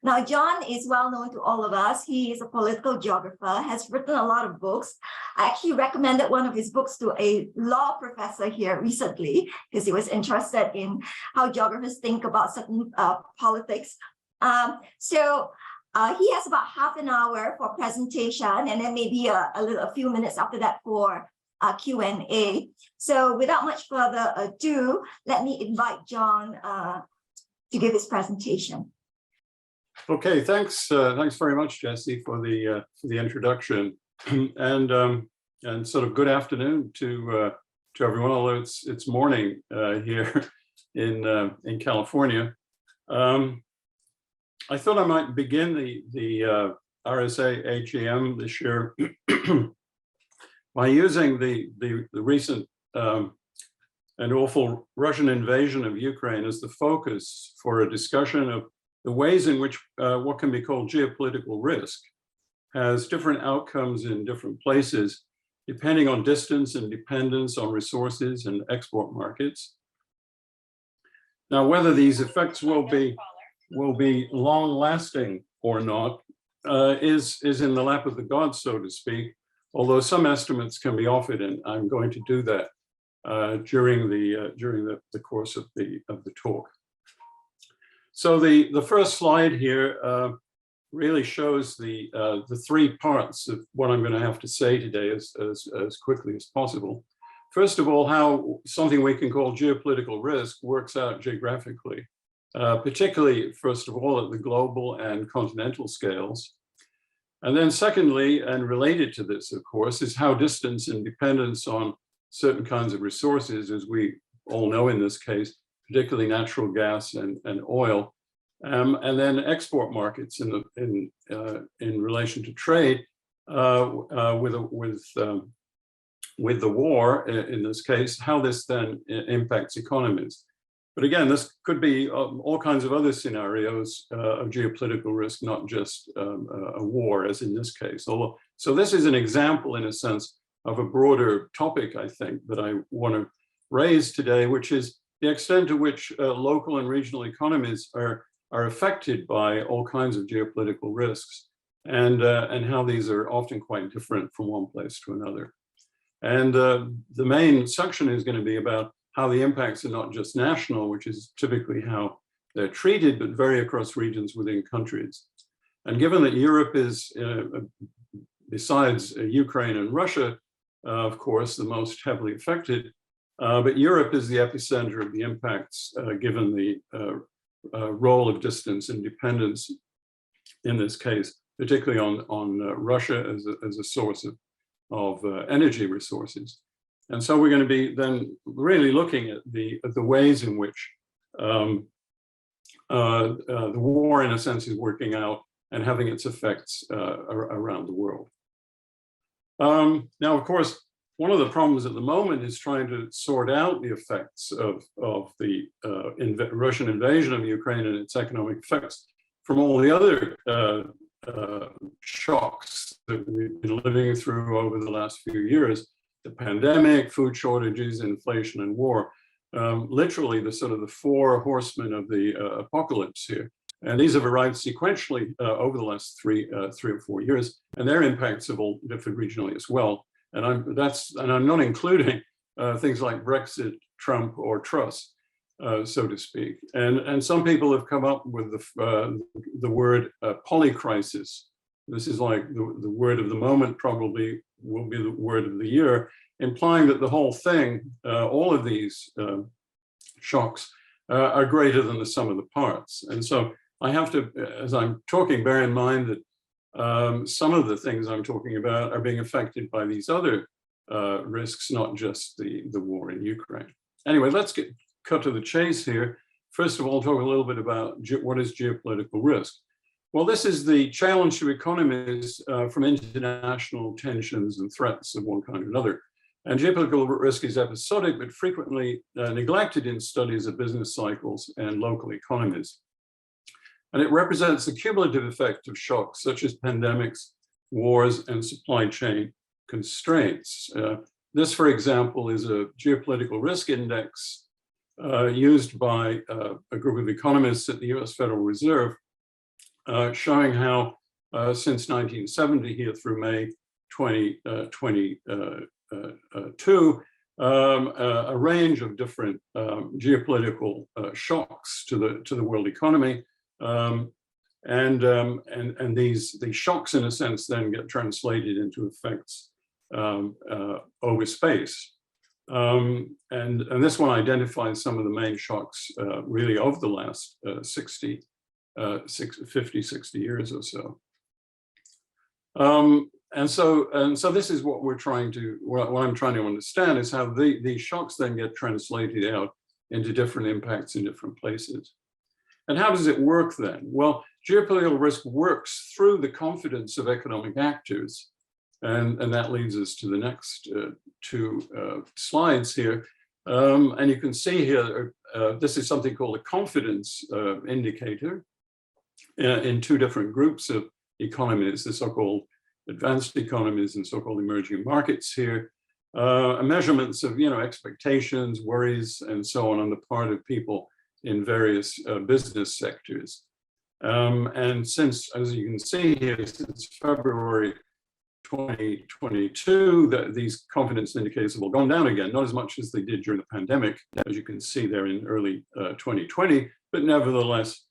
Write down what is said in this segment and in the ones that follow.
Now, John is well known to all of us. He is a political geographer, has written a lot of books. I actually recommended one of his books to a law professor here recently because he was interested in how geographers think about certain politics. He has about half an hour for presentation and then maybe a few minutes after that for Q&A. So without much further ado, let me invite John to give his presentation. Okay, thanks very much, Jessie, for the introduction, and sort of good afternoon to everyone. Although it's morning here in California. I thought I might begin the RSA AGM this year by using the recent and awful Russian invasion of Ukraine as the focus for a discussion of the ways in which what can be called geopolitical risk has different outcomes in different places, depending on distance and dependence on resources and export markets. Now, whether these effects will be long-lasting or not is in the lap of the gods, so to speak, although some estimates can be offered, and I'm going to do that during the course of the talk. So the first slide here really shows the three parts of what I'm going to have to say today as quickly as possible. First of all, how something we can call geopolitical risk works out geographically, particularly, first of all, at the global and continental scales. And then secondly, and related to this, of course, is how distance and dependence on certain kinds of resources, as we all know in this case, particularly natural gas and oil, and then export markets in relation to trade with the war in this case, how this then impacts economies. But again, this could be all kinds of other scenarios of geopolitical risk, not just a war, as in this case. So this is an example, in a sense, of a broader topic, I think, that I want to raise today, which is the extent to which local and regional economies are affected by all kinds of geopolitical risks, and how these are often quite different from one place to another. And the main section is going to be about how the impacts are not just national, which is typically how they're treated, but vary across regions within countries. And given that Europe is, besides Ukraine and Russia, of course, the most heavily affected, but Europe is the epicenter of the impacts, given the role of distance and dependence in this case, particularly on Russia as a source of energy resources. And so we're going to be then really looking at the ways in which the war, in a sense, is working out and having its effects around the world. Now, of course, one of the problems at the moment is trying to sort out the effects of the Russian invasion of Ukraine and its economic effects from all the other shocks that we've been living through over the last few years: the pandemic, food shortages, inflation, and war. Literally the sort of the four horsemen of the apocalypse here. And these have arrived sequentially over the last three or 4 years, and their impacts have all differed regionally as well. And I'm not including things like Brexit, Trump, or Truss, so to speak. And some people have come up with the word polycrisis. This is like the word of the moment, probably will be the word of the year, implying that the whole thing, all of these shocks, are greater than the sum of the parts. And so I have to, as I'm talking, bear in mind that some of the things I'm talking about are being affected by these other risks, not just the war in Ukraine. Anyway, let's cut to the chase here. First of all, talk a little bit about what is geopolitical risk. Well, this is the challenge to economies from international tensions and threats of one kind or another. And geopolitical risk is episodic, but frequently neglected in studies of business cycles and local economies. And it represents the cumulative effect of shocks such as pandemics, wars, and supply chain constraints. This, for example, is a geopolitical risk index used by a group of economists at the US Federal Reserve showing how since 1970 here through May 2022, a range of different geopolitical shocks to the world economy, and these shocks, in a sense, then get translated into effects over space. And this one identifies some of the main shocks really over the last 50, 60 years or so. And so this is what we're trying to, what I'm trying to understand is how these shocks then get translated out into different impacts in different places. And how does it work then? Well, geopolitical risk works through the confidence of economic actors. And that leads us to the next two slides here. And you can see here, this is something called a confidence indicator in two different groups of economies, the so-called advanced economies and so-called emerging markets here. Measurements of, expectations, worries, and so on the part of people in various business sectors. And since, as you can see here, since February 2022, these confidence indicators have all gone down again, not as much as they did during the pandemic, as you can see there in early 2020, but nevertheless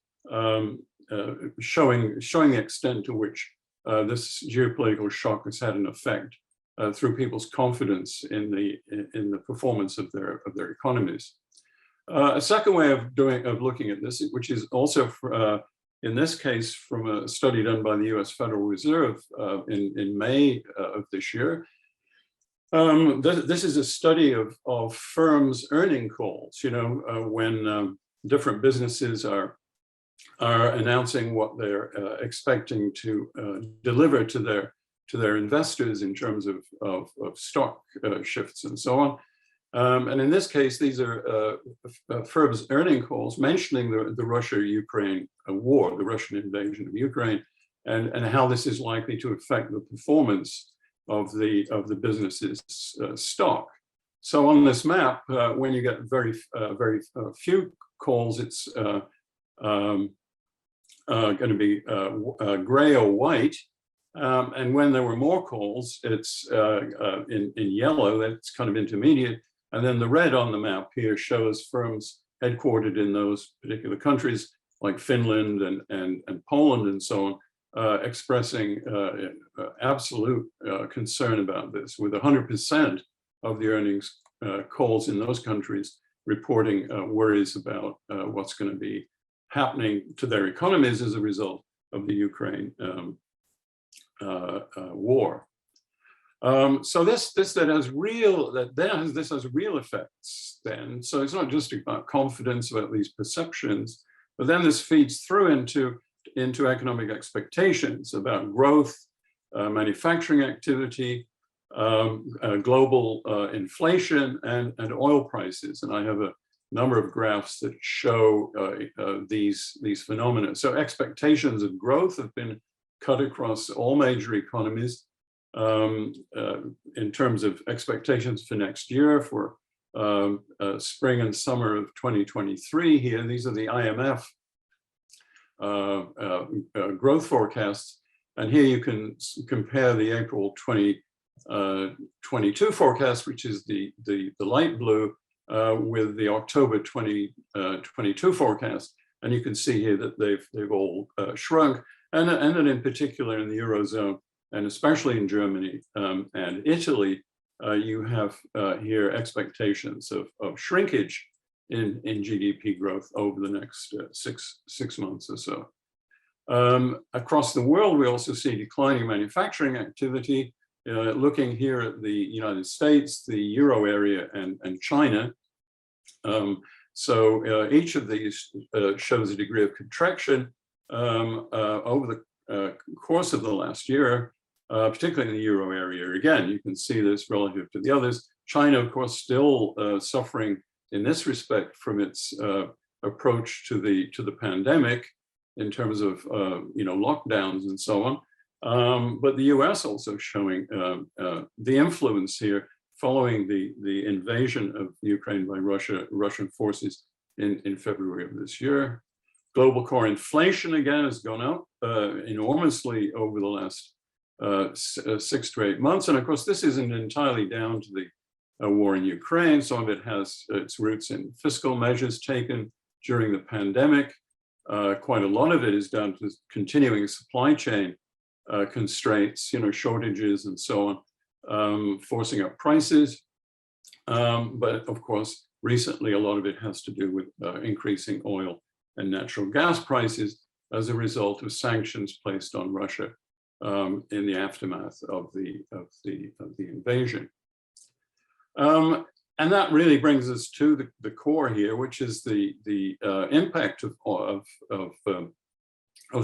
showing the extent to which this geopolitical shock has had an effect through people's confidence in the performance of their economies. A second way of looking at this, which is also in this case from a study done by the U.S. Federal Reserve in May of this year. This is a study of firms' earning calls. When different businesses are announcing what they're expecting to deliver to their investors in terms of stock shifts and so on. And in this case, these are firms' earning calls mentioning the Russia-Ukraine war, the Russian invasion of Ukraine, and how this is likely to affect the performance of the business's stock. So on this map, when you get very few calls, it's going to be gray or white. And when there were more calls, it's in yellow, that's kind of intermediate. And then the red on the map here shows firms headquartered in those particular countries, like Finland and Poland and so on, expressing absolute concern about this, with 100% of the earnings calls in those countries reporting worries about what's going to be happening to their economies as a result of the Ukraine war. So this then has real effects then. So it's not just about confidence about these perceptions, but then this feeds through into economic expectations about growth, manufacturing activity, global inflation, and oil prices. And I have a number of graphs that show these phenomena. So expectations of growth have been cut across all major economies. In terms of expectations for next year, for spring and summer of 2023 here, these are the IMF growth forecasts. And here you can compare the April 2022 forecast, which is the light blue, with the October 2022 forecast. And you can see here that they've all shrunk, and in particular in the Eurozone, and especially in Germany and Italy, you have here expectations of shrinkage in GDP growth over the next six months or so. Across the world, we also see declining manufacturing activity. Looking here at the United States, the Euro area, and China. So each of these shows a degree of contraction over the course of the last year. Particularly in the Euro area. Again, you can see this relative to the others. China, of course, still suffering in this respect from its approach to the pandemic in terms of lockdowns and so on. But the US also showing the influence here following the invasion of Ukraine by Russian forces in February of this year. Global core inflation, again, has gone up enormously over the last 6 to 8 months. And of course, this isn't entirely down to the war in Ukraine. Some of it has its roots in fiscal measures taken during the pandemic. Quite a lot of it is down to continuing supply chain constraints, shortages and so on, forcing up prices. But of course, recently, a lot of it has to do with increasing oil and natural gas prices as a result of sanctions placed on Russia in the aftermath of the invasion. And that really brings us to the core here, which is the impact of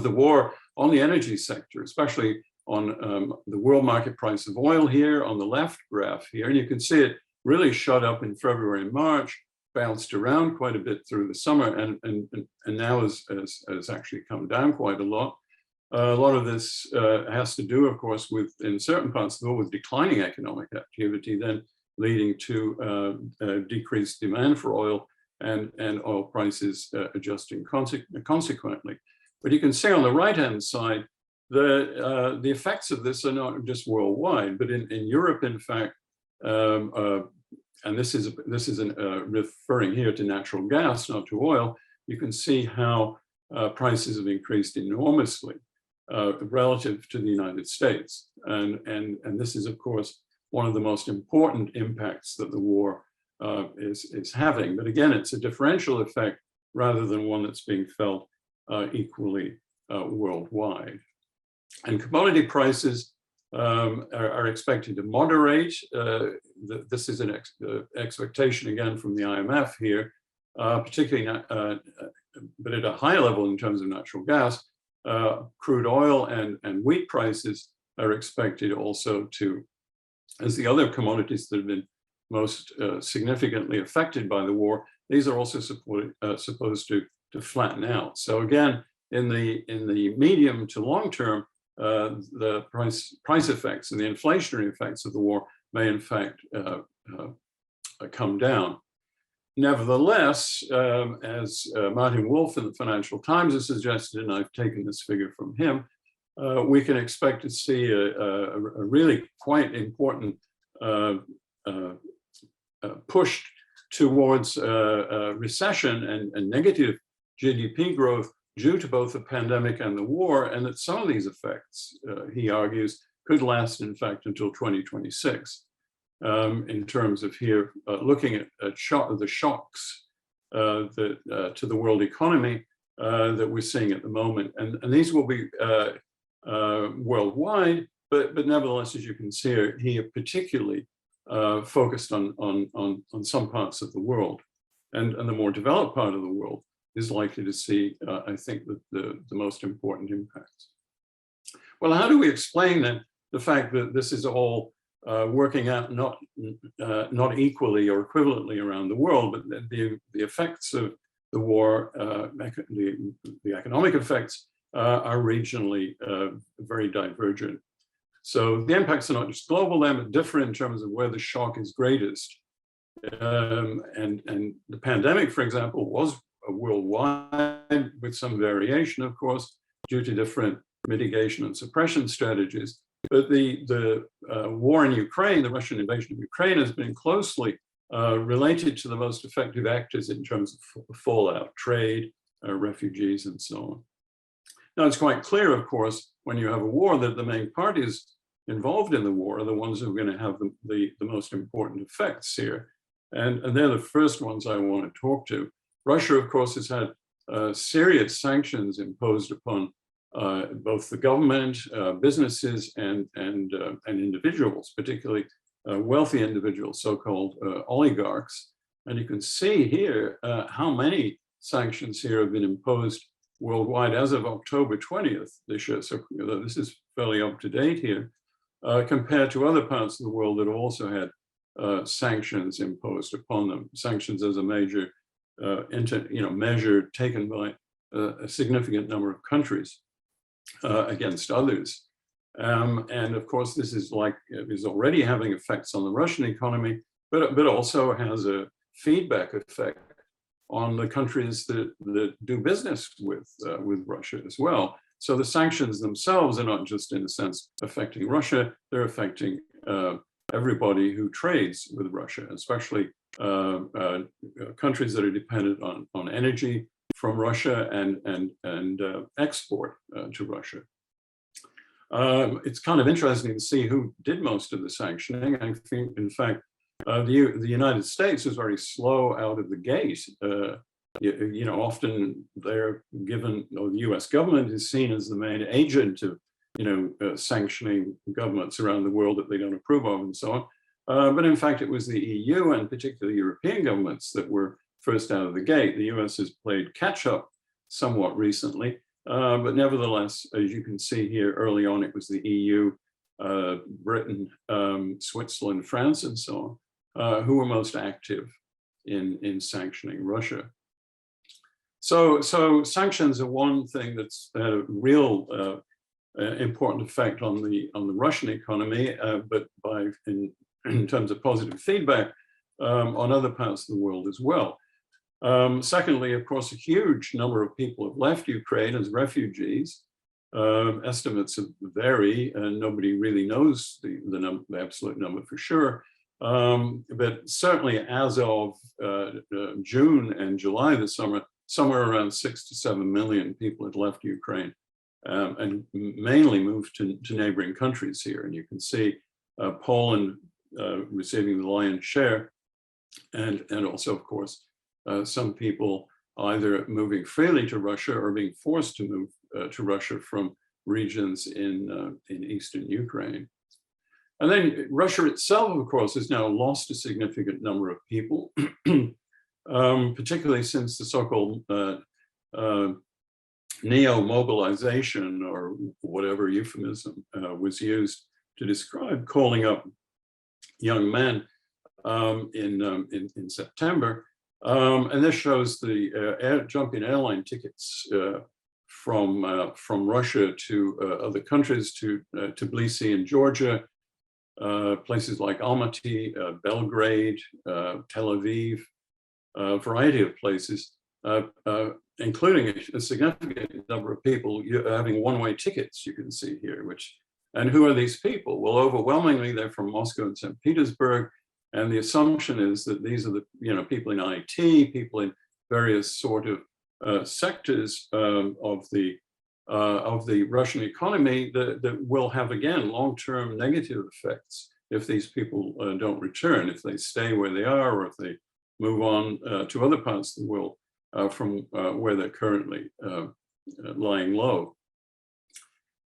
the war on the energy sector, especially on the world market price of oil here on the left graph here. And you can see it really shot up in February and March, bounced around quite a bit through the summer, and now has actually come down quite a lot. A lot of this has to do, of course, with, in certain parts of the world, with declining economic activity, then leading to decreased demand for oil and oil prices adjusting consequently. But you can see on the right-hand side, the effects of this are not just worldwide, but in Europe, in fact, and this is referring here to natural gas, not to oil. You can see how prices have increased enormously relative to the United States, and this is, of course, one of the most important impacts that the war is having. But again, it's a differential effect rather than one that's being felt equally worldwide. And commodity prices are expected to moderate. This is an expectation again from the IMF here, particularly, but at a high level in terms of natural gas. Crude oil and wheat prices are expected also to, as the other commodities that have been most significantly affected by the war, these are also supposed to flatten out. So again, in the medium to long term, the price effects and the inflationary effects of the war may in fact come down. Nevertheless, as Martin Wolf in the Financial Times has suggested, and I've taken this figure from him, we can expect to see a really quite important push towards recession and negative GDP growth due to both the pandemic and the war, and that some of these effects, he argues, could last, in fact, until 2026. In terms of here looking at the shocks that to the world economy that we're seeing at the moment, and these will be worldwide, but nevertheless, as you can see here, particularly focused on some parts of the world, and the more developed part of the world is likely to see, I think, the most important impacts. Well, how do we explain then the fact that this is all working out not equally or equivalently around the world, but the effects of the war, the economic effects are regionally very divergent. So the impacts are not just global, but different in terms of where the shock is greatest. And the pandemic, for example, was worldwide with some variation, of course, due to different mitigation and suppression strategies. But the war in Ukraine, the Russian invasion of Ukraine, has been closely related to the most effective actors in terms of fallout, trade, refugees, and so on. Now, it's quite clear, of course, when you have a war, that the main parties involved in the war are the ones who are going to have the most important effects here. And they're the first ones I want to talk to. Russia, of course, has had serious sanctions imposed upon both the government, businesses, and individuals, particularly wealthy individuals, so-called oligarchs. And you can see here how many sanctions here have been imposed worldwide as of October 20th this year. So this is fairly up to date here, compared to other parts of the world that also had sanctions imposed upon them. Sanctions as a major measure taken by a significant number of countries against others. And of course, this is already having effects on the Russian economy, but also has a feedback effect on the countries that do business with Russia as well. So the sanctions themselves are not just, in a sense, affecting Russia, they're affecting everybody who trades with Russia, especially countries that are dependent on energy from Russia and export to Russia. It's kind of interesting to see who did most of the sanctioning. I think, in fact, the United States was very slow out of the gate. You know, often they're given, or the US government is seen as the main agent of, sanctioning governments around the world that they don't approve of and so on. But in fact, it was the EU and particularly European governments that were first out of the gate. The US has played catch up somewhat recently, but nevertheless, as you can see here, early on, it was the EU, Britain, Switzerland, France, and so on, who were most active in sanctioning Russia. So sanctions are one thing that's had a real important effect on the Russian economy, but in terms of positive feedback on other parts of the world as well. Secondly, of course, a huge number of people have left Ukraine as refugees. Estimates vary, and nobody really knows the absolute number for sure. But certainly, as of June and July this summer, somewhere around 6 to 7 million people had left Ukraine and mainly moved to neighboring countries here. And you can see Poland receiving the lion's share, and also, of course, some people either moving freely to Russia or being forced to move to Russia from regions in eastern Ukraine. And then Russia itself, of course, has now lost a significant number of people, particularly since the so-called neo-mobilization, or whatever euphemism was used to describe calling up young men in September. And this shows the jump in airline tickets from Russia to other countries, to Tbilisi in Georgia, places like Almaty, Belgrade, Tel Aviv, a variety of places, including a significant number of people having one-way tickets, you can see here. And who are these people? Well, overwhelmingly, they're from Moscow and St. Petersburg. And the assumption is that these are the people in IT, people in various sort of sectors of the Russian economy that will have, again, long-term negative effects if these people don't return, if they stay where they are, or if they move on to other parts of the world from where they're currently lying low.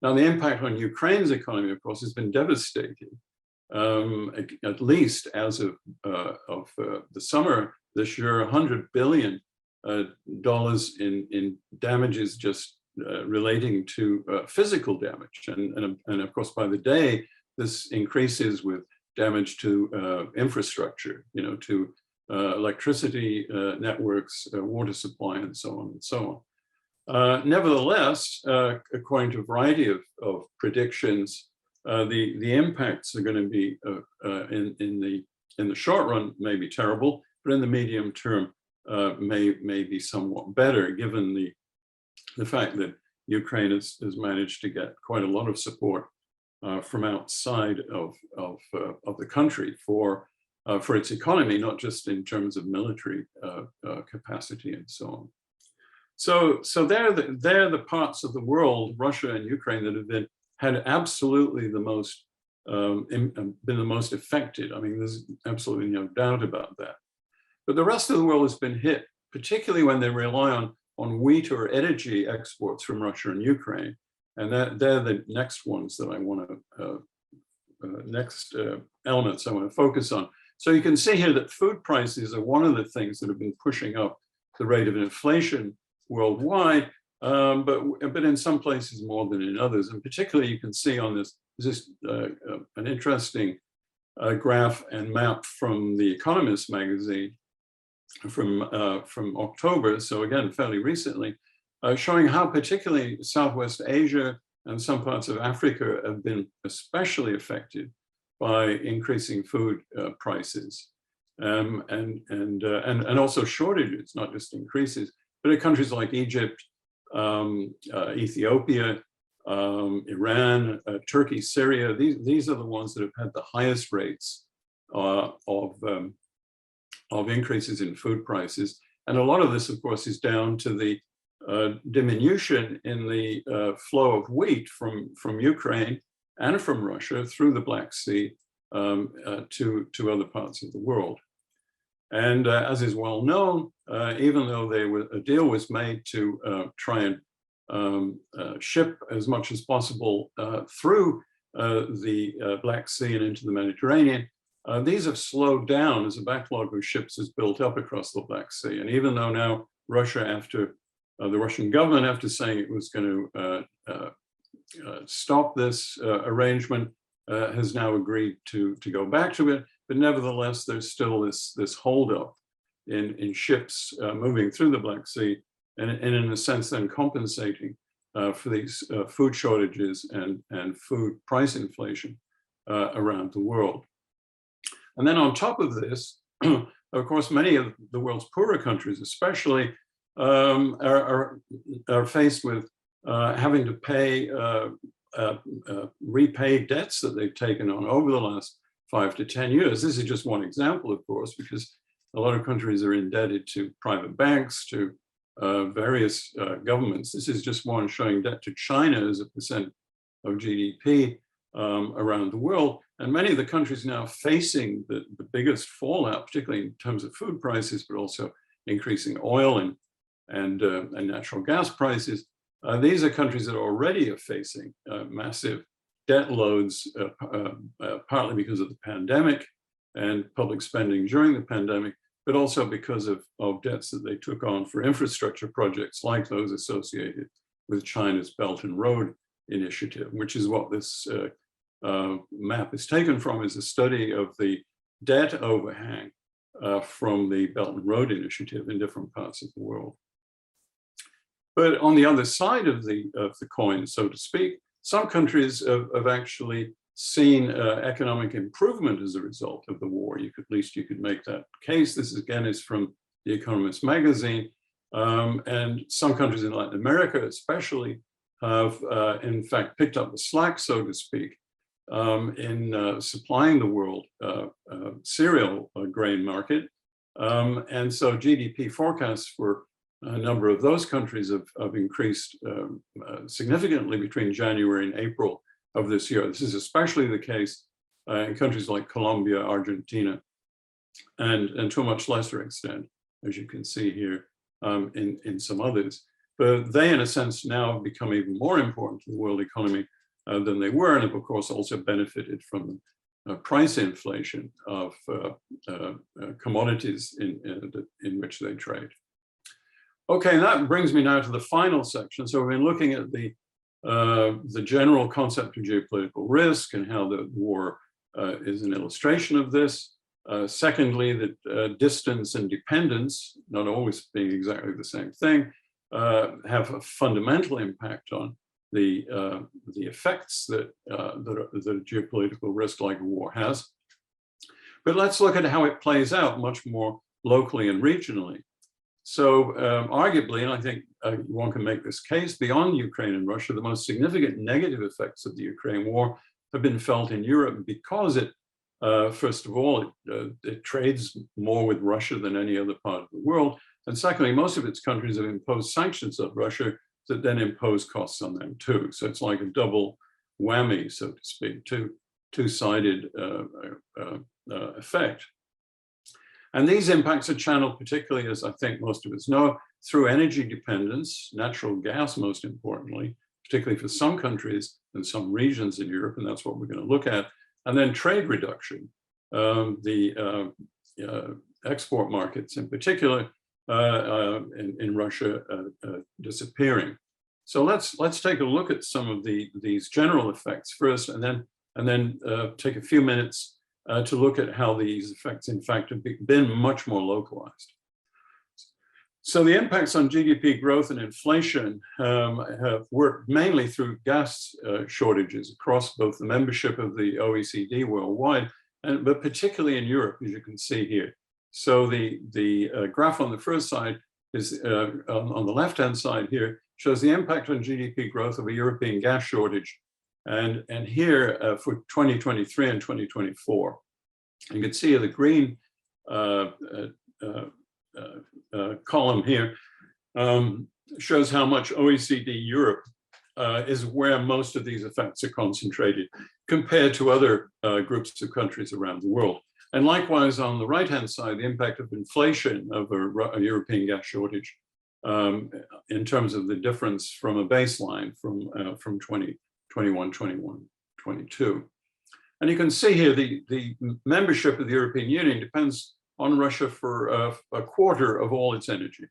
Now, the impact on Ukraine's economy, of course, has been devastating. At least as of the summer this year, $100 billion in damages just relating to physical damage. And of course, by the day, this increases with damage to infrastructure, to electricity networks, water supply, and so on and so on. Nevertheless, according to a variety of predictions, the impacts are going to be in the short run may be terrible, but in the medium term may be somewhat better, given the fact that Ukraine has managed to get quite a lot of support from outside of the country for its economy, not just in terms of military capacity and so on. So they're the parts of the world, Russia and Ukraine, that had absolutely the most been the most affected. I mean, there's absolutely no doubt about that. But the rest of the world has been hit, particularly when they rely on wheat or energy exports from Russia and Ukraine. And they're the next ones that I want to, next elements I want to focus on. So you can see here that food prices are one of the things that have been pushing up the rate of inflation worldwide, but in some places more than in others. And particularly you can see on this an interesting graph and map from The Economist magazine from October, so again, fairly recently, showing how particularly Southwest Asia and some parts of Africa have been especially affected by increasing food prices. and also shortages, not just increases. But in countries like Egypt, Ethiopia, Iran, Turkey, Syria, these are the ones that have had the highest rates of increases in food prices. And a lot of this, of course, is down to the diminution in the flow of wheat from Ukraine and from Russia through the Black Sea to other parts of the world. And as is well known, even though a deal was made to try and ship as much as possible through the Black Sea and into the Mediterranean, these have slowed down as a backlog of ships has built up across the Black Sea. And even though now Russia, after the Russian government, after saying it was going to stop this arrangement, has now agreed to go back to it. But nevertheless, there's still this holdup in ships moving through the Black Sea, and in a sense then compensating for these food shortages and food price inflation around the world. And then on top of this, of course, many of the world's poorer countries especially are faced with having to pay repay debts that they've taken on over the last 5 to 10 years. This is just one example, of course, because a lot of countries are indebted to private banks, to various governments. This is just one showing debt to China as a percent of GDP around the world. And many of the countries now facing the biggest fallout, particularly in terms of food prices, but also increasing oil and natural gas prices. These are countries that already are facing massive debt loads, partly because of the pandemic and public spending during the pandemic, but also because of debts that they took on for infrastructure projects like those associated with China's Belt and Road Initiative, which is what this map is taken from, is a study of the debt overhang from the Belt and Road Initiative in different parts of the world. But on the other side of the coin, so to speak, some countries have actually seen economic improvement as a result of the war. At least you could make that case. This again is from The Economist magazine. And some countries in Latin America especially have in fact picked up the slack, so to speak, in supplying the world cereal grain market. And so GDP forecasts for a number of those countries have increased significantly between January and April of this year. This is especially the case in countries like Colombia, Argentina, and to a much lesser extent, as you can see here, in some others. But they, in a sense, now have become even more important to the world economy than they were, and have, of course, also benefited from the price inflation of commodities in which they trade. Okay, that brings me now to the final section. So we've been looking at the general concept of geopolitical risk and how the war is an illustration of this. Secondly, that distance and dependence, not always being exactly the same thing, have a fundamental impact on the effects that a geopolitical risk like a war has. But let's look at how it plays out much more locally and regionally. So arguably, and I think one can make this case, beyond Ukraine and Russia, the most significant negative effects of the Ukraine war have been felt in Europe because it, first of all, it trades more with Russia than any other part of the world. And secondly, most of its countries have imposed sanctions on Russia that then impose costs on them too. So it's like a double whammy, so to speak, two-sided effect. And these impacts are channeled particularly, as I think most of us know, through energy dependence, natural gas most importantly, particularly for some countries and some regions in Europe, and that's what we're going to look at. And then trade reduction, the export markets in particular in Russia disappearing. So let's take a look at some of these general effects first, and then take a few minutes to look at how these effects, in fact, have been much more localized. So the impacts on GDP growth and inflation have worked mainly through gas shortages across both the membership of the OECD worldwide, but particularly in Europe, as you can see here. So the graph on the first side is on the left-hand side here shows the impact on GDP growth of a European gas shortage. And here for 2023 and 2024, you can see the green column here shows how much OECD Europe is where most of these effects are concentrated compared to other groups of countries around the world. And likewise, on the right-hand side, the impact of inflation of a European gas shortage in terms of the difference from a baseline from 2021, 22. And you can see here the membership of the European Union depends on Russia for a quarter of all its energy.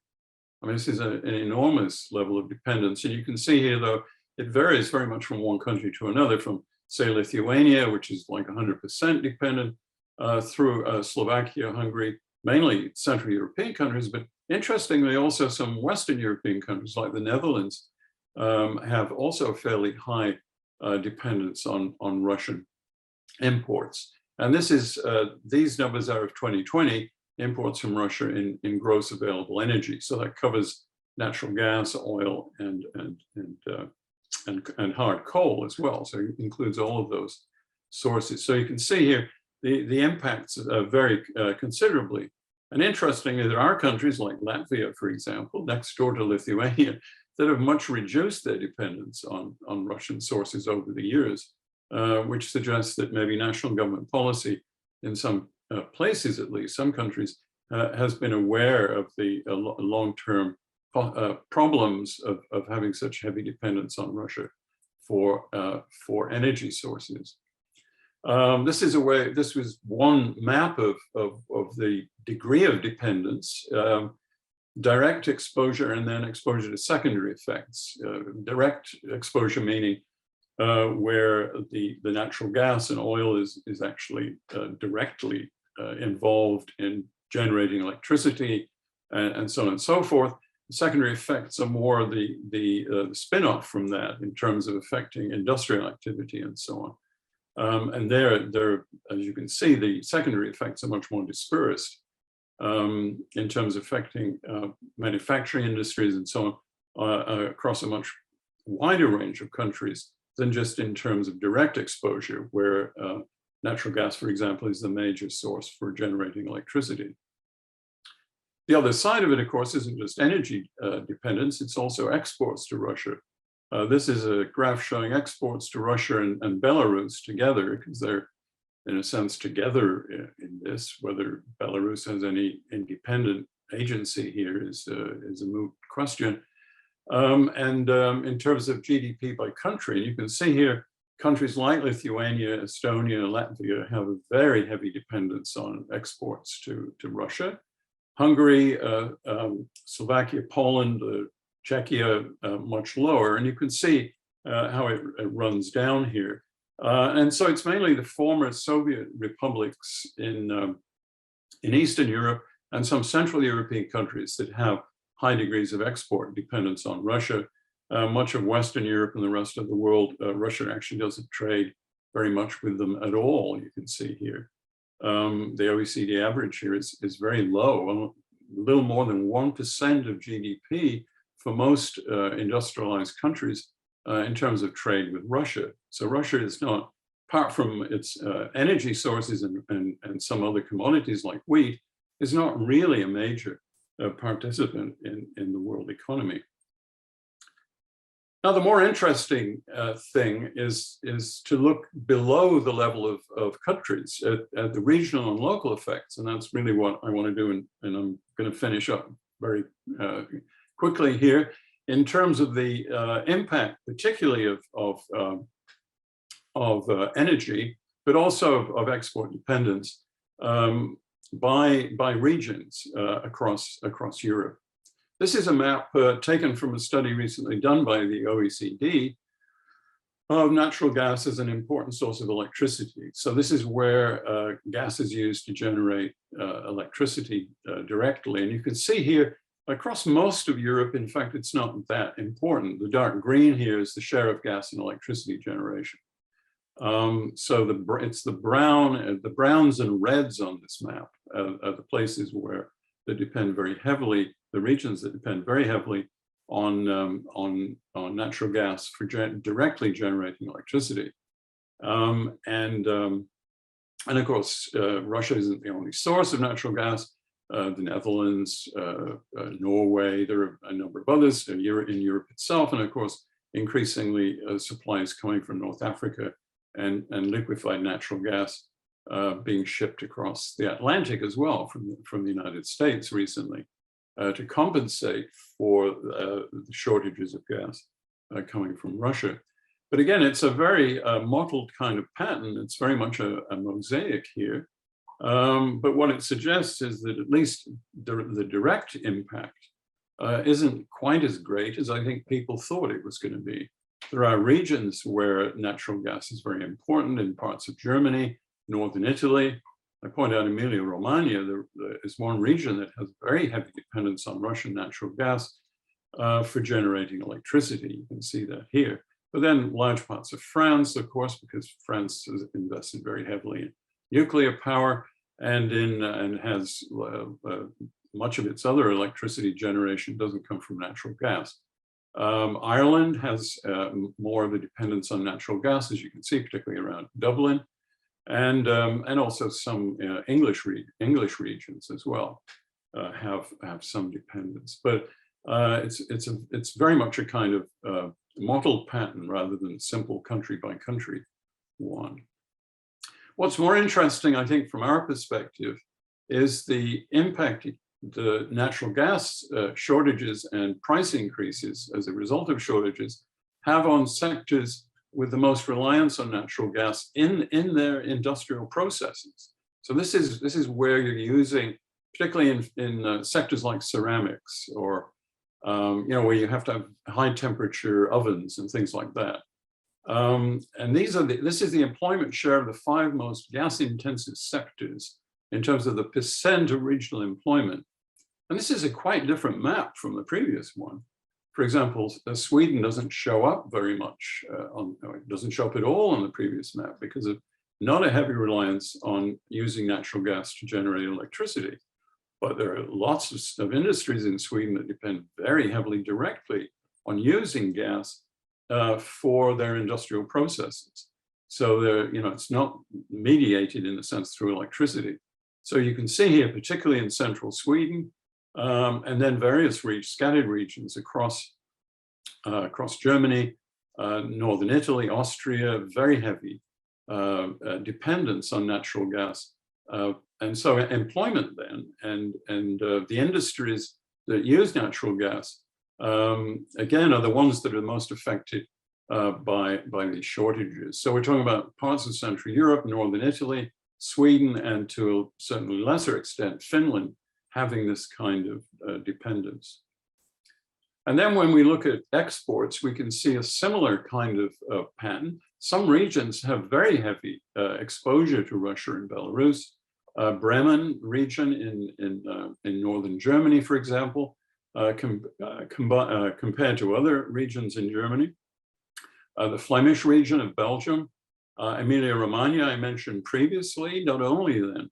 I mean, this is an enormous level of dependence. And you can see here, though, it varies very much from one country to another, from, say, Lithuania, which is like 100% dependent, through Slovakia, Hungary, mainly Central European countries, but interestingly, also some Western European countries like the Netherlands have also fairly high dependence on Russian imports. And this is these numbers are of 2020, imports from Russia in gross available energy. So that covers natural gas, oil, and hard coal as well. So it includes all of those sources. So you can see here the impacts vary considerably. And interestingly, there are countries like Latvia, for example, next door to Lithuania, that have much reduced their dependence on Russian sources over the years, which suggests that maybe national government policy in some places, at least some countries, has been aware of the long-term problems of having such heavy dependence on Russia for energy sources. This was one map of the degree of dependence, direct exposure and then exposure to secondary effects. Direct exposure meaning where the natural gas and oil is actually directly involved in generating electricity and so on and so forth. The secondary effects are more the spin-off from that in terms of affecting industrial activity and so on. And there, as you can see, the secondary effects are much more dispersed in terms of affecting manufacturing industries and so on across a much wider range of countries than just in terms of direct exposure, where natural gas, for example, is the major source for generating electricity. The other side of it, of course, isn't just energy dependence, it's also exports to Russia. This is a graph showing exports to Russia and Belarus together, because they're, in a sense, together in this. Whether Belarus has any independent agency here is a moot question. In terms of GDP by country, you can see here, countries like Lithuania, Estonia, Latvia have a very heavy dependence on exports to Russia. Hungary, Slovakia, Poland, Czechia, much lower, and you can see how it runs down here. And so it's mainly the former Soviet republics in Eastern Europe and some Central European countries that have high degrees of export dependence on Russia. Much of Western Europe and the rest of the world, Russia actually doesn't trade very much with them at all, you can see here. The OECD average here is very low, a little more than 1% of GDP for most industrialized countries in terms of trade with Russia. So Russia is not, apart from its energy sources and some other commodities like wheat, is not really a major participant in the world economy. Now, the more interesting thing is to look below the level of countries at the regional and local effects, and that's really what I want to do, and I'm going to finish up very quickly here in terms of the impact, particularly of energy, but also of export dependence by regions across Europe. This is a map taken from a study recently done by the OECD of natural gas as an important source of electricity. So this is where gas is used to generate electricity directly. And you can see here, across most of Europe, in fact, it's not that important. The dark green here is the share of gas in electricity generation. So it's the browns and reds on this map are the places where they depend very heavily, the regions that depend very heavily on natural gas for directly generating electricity. And of course, Russia isn't the only source of natural gas. The Netherlands, Norway, there are a number of others in Europe itself, and of course, increasingly supplies coming from North Africa and liquefied natural gas being shipped across the Atlantic as well from the United States recently to compensate for the shortages of gas coming from Russia. But again, it's a very mottled kind of pattern. It's very much a mosaic here. But what it suggests is that at least the direct impact isn't quite as great as I think people thought it was going to be. There are regions where natural gas is very important in parts of Germany, northern Italy. I point out Emilia-Romagna, there is one region that has very heavy dependence on Russian natural gas for generating electricity. You can see that here. But then large parts of France, of course, because France has invested very heavily in nuclear power and has much of its other electricity generation doesn't come from natural gas. Ireland has more of a dependence on natural gas, as you can see, particularly around Dublin, and also some English regions as well have some dependence. But it's very much a kind of mottled pattern rather than simple country by country one. What's more interesting, I think, from our perspective, is the impact the natural gas shortages and price increases as a result of shortages have on sectors with the most reliance on natural gas in their industrial processes. So this is where you're using, particularly in sectors like ceramics or where you have to have high temperature ovens and things like that. And this is the employment share of the 5 most gas intensive sectors in terms of the percent of regional employment. And this is a quite different map from the previous one. For example, Sweden doesn't show up very much, it doesn't show up at all on the previous map because of not a heavy reliance on using natural gas to generate electricity. But there are lots of industries in Sweden that depend very heavily directly on using gas for their industrial processes. So it's not mediated in a sense through electricity. So you can see here, particularly in central Sweden, and then various scattered regions across Germany, northern Italy, Austria, very heavy dependence on natural gas. And so employment then, and the industries that use natural gas, again, are the ones that are most affected by these shortages. So we're talking about parts of Central Europe, northern Italy, Sweden, and to a certainly lesser extent, Finland, having this kind of dependence. And then when we look at exports, we can see a similar kind of pattern. Some regions have very heavy exposure to Russia and Belarus. Bremen region in northern Germany, for example, compared to other regions in Germany. The Flemish region of Belgium, Emilia-Romagna, I mentioned previously, not only then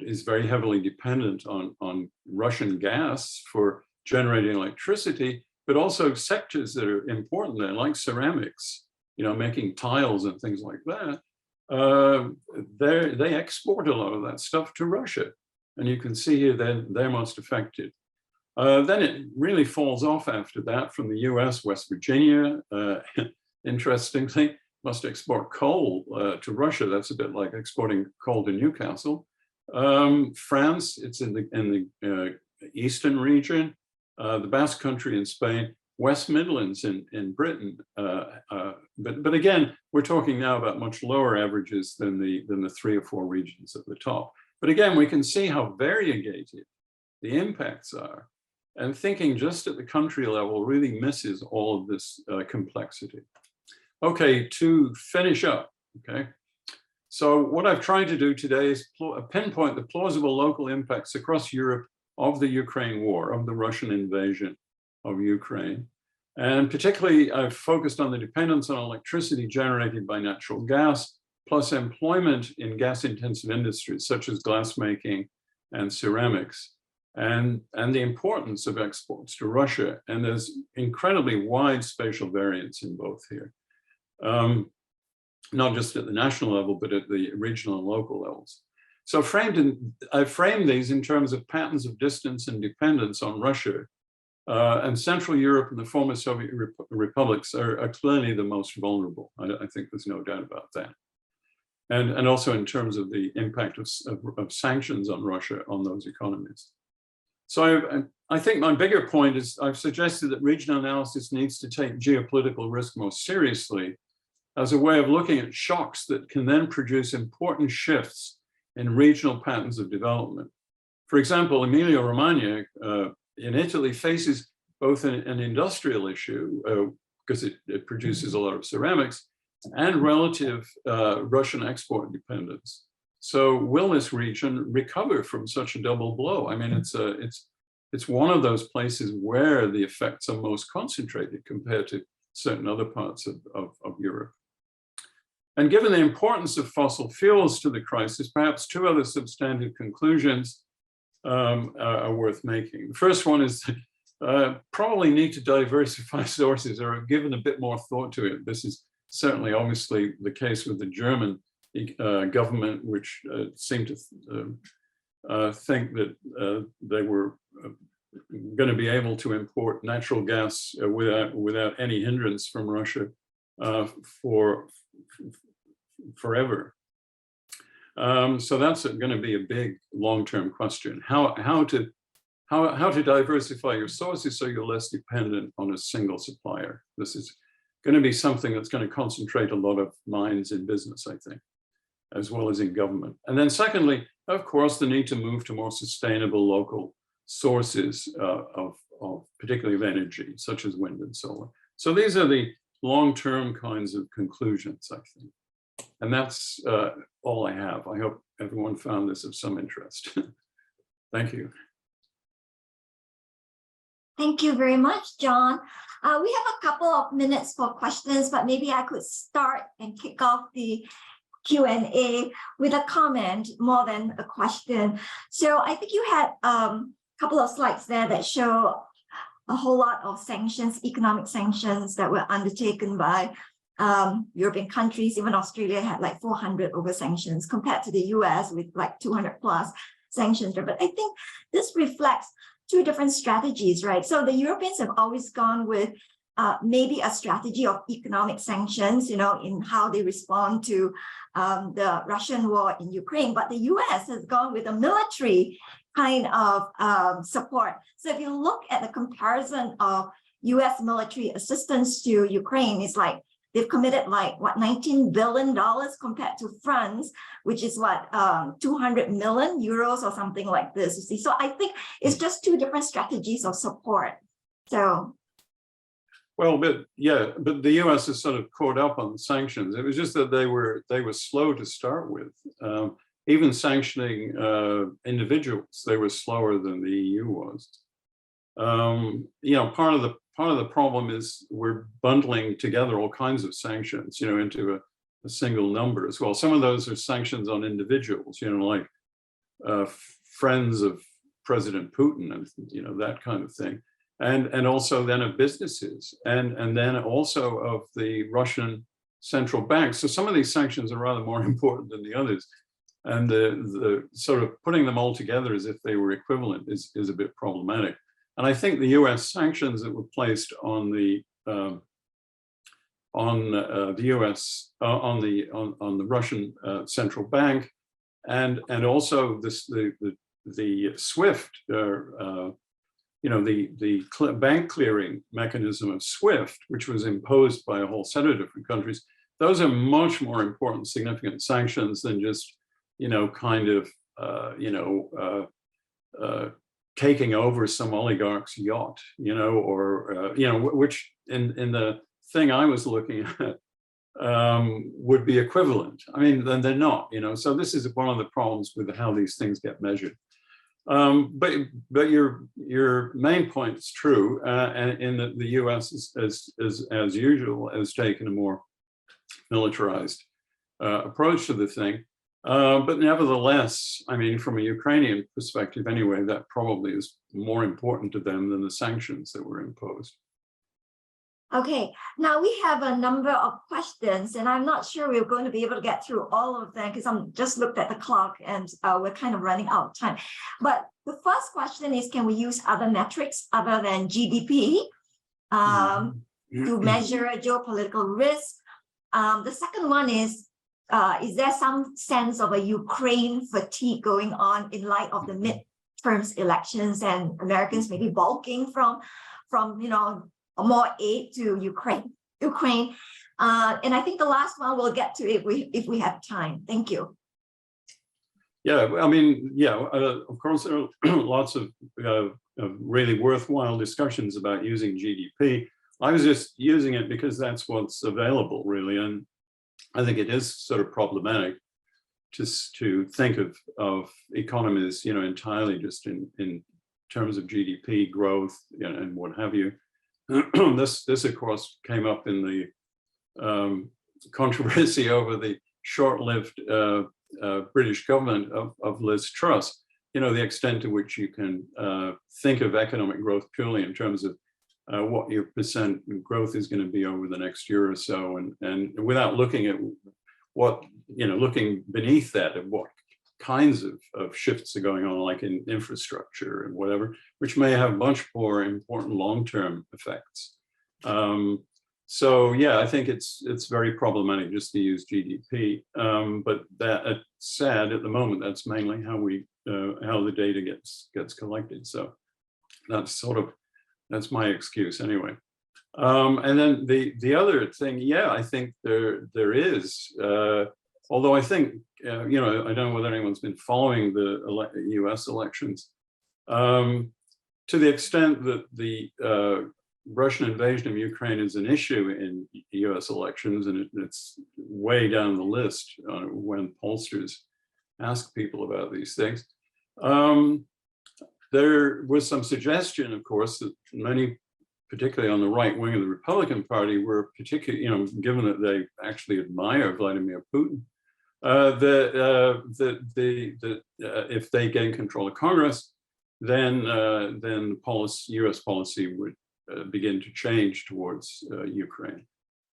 is very heavily dependent on Russian gas for generating electricity, but also sectors that are important there, like ceramics, making tiles and things like that. They export a lot of that stuff to Russia. And you can see here they're most affected. Then it really falls off after that from the US. West Virginia, interestingly, must export coal to Russia. That's a bit like exporting coal to Newcastle. France, it's in the eastern region, the Basque Country in Spain, West Midlands in Britain. But again, we're talking now about much lower averages than the 3 or 4 regions at the top. But again, we can see how variegated the impacts are. And thinking just at the country level really misses all of this complexity. Okay, to finish up, okay. So what I've tried to do today is pinpoint the plausible local impacts across Europe of the Ukraine war, of the Russian invasion of Ukraine. And particularly, I've focused on the dependence on electricity generated by natural gas, plus employment in gas-intensive industries such as glassmaking and ceramics, and the importance of exports to Russia. And there's incredibly wide spatial variance in both here, not just at the national level, but at the regional and local levels. So I've framed these in terms of patterns of distance and dependence on Russia. And Central Europe and the former Soviet republics are clearly the most vulnerable. I think there's no doubt about that. And also in terms of the impact of sanctions on Russia on those economies. So I think my bigger point is I've suggested that regional analysis needs to take geopolitical risk more seriously as a way of looking at shocks that can then produce important shifts in regional patterns of development. For example, Emilia-Romagna in Italy faces both an industrial issue, because it produces a lot of ceramics, and relative Russian export dependence. So will this region recover from such a double blow? I mean, it's one of those places where the effects are most concentrated compared to certain other parts of Europe. And given the importance of fossil fuels to the crisis, perhaps two other substantive conclusions are worth making. The first one is probably need to diversify sources or have given a bit more thought to it. This is certainly obviously the case with the German government, which seemed to think that they were going to be able to import natural gas without any hindrance from Russia for forever. So that's going to be a big long-term question. How to diversify your sources so you're less dependent on a single supplier. This is going to be something that's going to concentrate a lot of minds in business, I think, as well as in government. And then secondly, of course, the need to move to more sustainable local sources of particularly of energy, such as wind and solar. So these are the long-term kinds of conclusions, I think. And that's all I have. I hope everyone found this of some interest. Thank you. Thank you very much, John. We have a couple of minutes for questions, but maybe I could start and kick off the Q&A with a comment more than a question. So I think you had a couple of slides there that show a whole lot of sanctions, economic sanctions that were undertaken by European countries. Even Australia had like 400 over sanctions compared to the US with like 200 plus sanctions. But I think this reflects two different strategies, right? So the Europeans have always gone with maybe a strategy of economic sanctions, you know, in how they respond to the Russian war in Ukraine. But the US has gone with a military kind of support. So if you look at the comparison of US military assistance to Ukraine, it's like they've committed like what, $19 billion compared to France, which is what, 200 million euros or something like this, you see. So I think it's just two different strategies of support. So. Well, but the US is sort of caught up on the sanctions. It was just that they were slow to start with. Even sanctioning individuals, they were slower than the EU was. You know, part of the problem is we're bundling together all kinds of sanctions, you know, into a single number as well. Some of those are sanctions on individuals, you know, like friends of President Putin and, you know, that kind of thing. And also then of businesses and then also of the Russian central bank. So some of these sanctions are rather more important than the others. And the sort of putting them all together as if they were equivalent is a bit problematic. And I think the US sanctions that were placed on the Russian central bank and also the SWIFT, you know, the bank clearing mechanism of SWIFT, which was imposed by a whole set of different countries, those are much more important, significant sanctions than just, you know, kind of, taking over some oligarch's yacht, you know, or, you know, which in the thing I was looking at would be equivalent. I mean, then they're not, you know, so this is one of the problems with how these things get measured. But your main point is true, and in that the U.S. is as usual has taken a more militarized approach to the thing. But nevertheless, I mean, from a Ukrainian perspective anyway, that probably is more important to them than the sanctions that were imposed. Okay, now we have a number of questions, and I'm not sure we're going to be able to get through all of them because I'm just looked at the clock and we're kind of running out of time. But the first question is, can we use other metrics other than GDP to measure geopolitical risk? The second one is there some sense of a Ukraine fatigue going on in light of the midterms elections and Americans maybe balking from more aid to Ukraine. And I think the last one we'll get to if we have time. Thank you. Yeah, I mean, yeah, of course, there are lots of really worthwhile discussions about using GDP. I was just using it because that's what's available, really, and I think it is sort of problematic just to think of economies, entirely just in terms of GDP growth, and what have you. This of course came up in the controversy over the short-lived British government of Liz Truss. The extent to which you can think of economic growth purely in terms of what your percent growth is going to be over the next year or so, and without looking at what, looking beneath that at what kinds of shifts are going on, like in infrastructure and whatever, which may have much more important long-term effects. So yeah, I think it's very problematic just to use GDP. But that said, at the moment, that's mainly how the data gets collected. So that's my excuse anyway. And then the other thing, yeah, I think there is, although I think, I don't know whether anyone's been following the US elections, to the extent that the Russian invasion of Ukraine is an issue in US elections, and it's way down the list when pollsters ask people about these things. There was some suggestion, of course, that many, particularly on the right wing of the Republican Party, were particularly, given that they actually admire Vladimir Putin, that if they gain control of Congress, then US policy would begin to change towards Ukraine.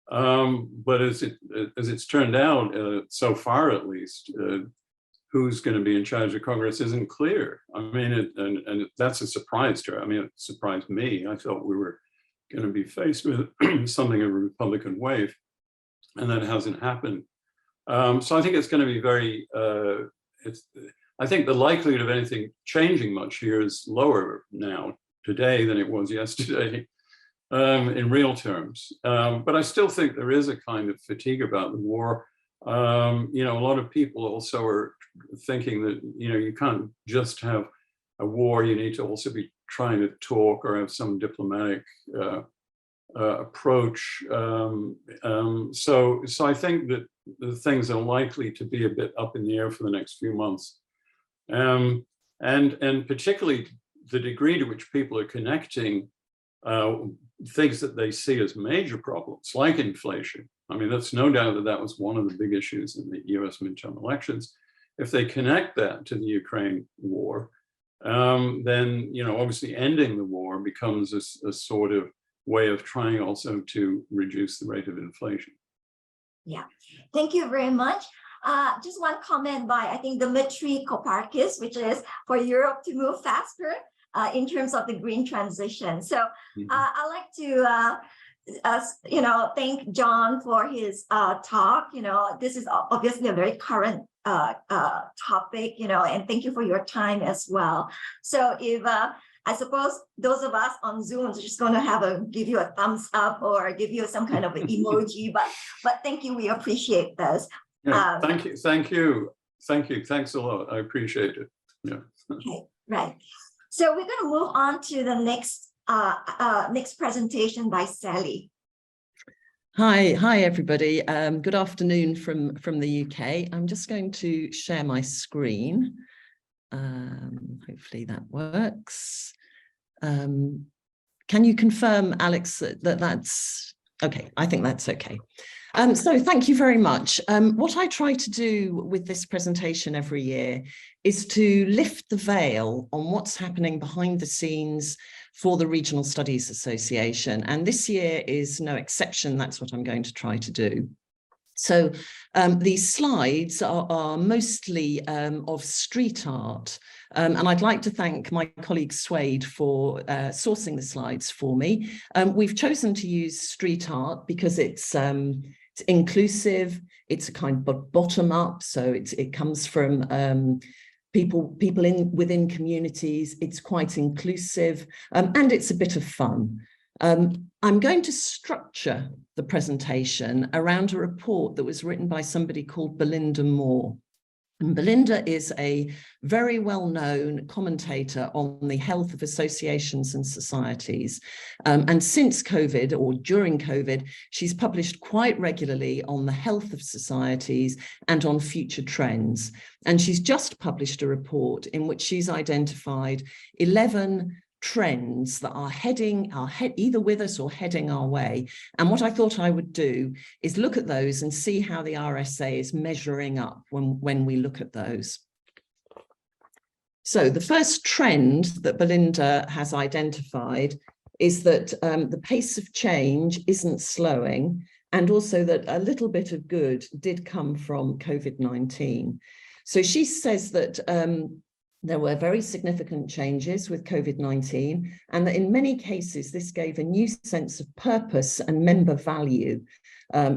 But as it's turned out, so far at least, who's going to be in charge of Congress isn't clear. I mean, and that's a surprise to her. I mean, it surprised me. I thought we were going to be faced with something of a Republican wave, and that hasn't happened. So I think it's going to be very, I think the likelihood of anything changing much here is lower now today than it was yesterday in real terms. But I still think there is a kind of fatigue about the war. A lot of people also are thinking that, you can't just have a war, you need to also be trying to talk or have some diplomatic approach. So I think that the things are likely to be a bit up in the air for the next few months. And particularly the degree to which people are connecting things that they see as major problems, like inflation. I mean, that's no doubt that was one of the big issues in the US midterm elections. If they connect that to the Ukraine war, then, obviously ending the war becomes a sort of way of trying also to reduce the rate of inflation. Yeah, thank you very much. Just one comment by, I think, Dimitri Koparkis, which is for Europe to move faster in terms of the green transition. So I'd like to thank John for his talk. This is obviously a very current topic, and thank you for your time as well. So if I suppose those of us on Zoom are just going to give you a thumbs up or give you some kind of an emoji, but thank you, we appreciate this. Yeah, thank you. Thanks a lot. I appreciate it. Yeah. Okay, right. So we're going to move on to the next presentation by Sally. Hi everybody. Good afternoon from the UK. I'm just going to share my screen. Hopefully that works. Can you confirm, Alex, that that's okay? I think that's okay. So thank you very much. What I try to do with this presentation every year is to lift the veil on what's happening behind the scenes for the Regional Studies Association. And this year is no exception. That's what I'm going to try to do. So these slides are mostly of street art. And I'd like to thank my colleague Suede for sourcing the slides for me. We've chosen to use street art because it's inclusive, it's a kind of bottom up, so it comes from people within communities, it's quite inclusive, and it's a bit of fun. I'm going to structure the presentation around a report that was written by somebody called Belinda Moore. And Belinda is a very well-known commentator on the health of associations and societies. And since COVID, or during COVID, she's published quite regularly on the health of societies and on future trends. And she's just published a report in which she's identified 11 trends that are either with us or heading our way. And what I thought I would do is look at those and see how the RSA is measuring up when we look at those. So the first trend that Belinda has identified is that the pace of change isn't slowing, and also that a little bit of good did come from COVID-19. So she says that there were very significant changes with COVID-19, and that in many cases, this gave a new sense of purpose and member value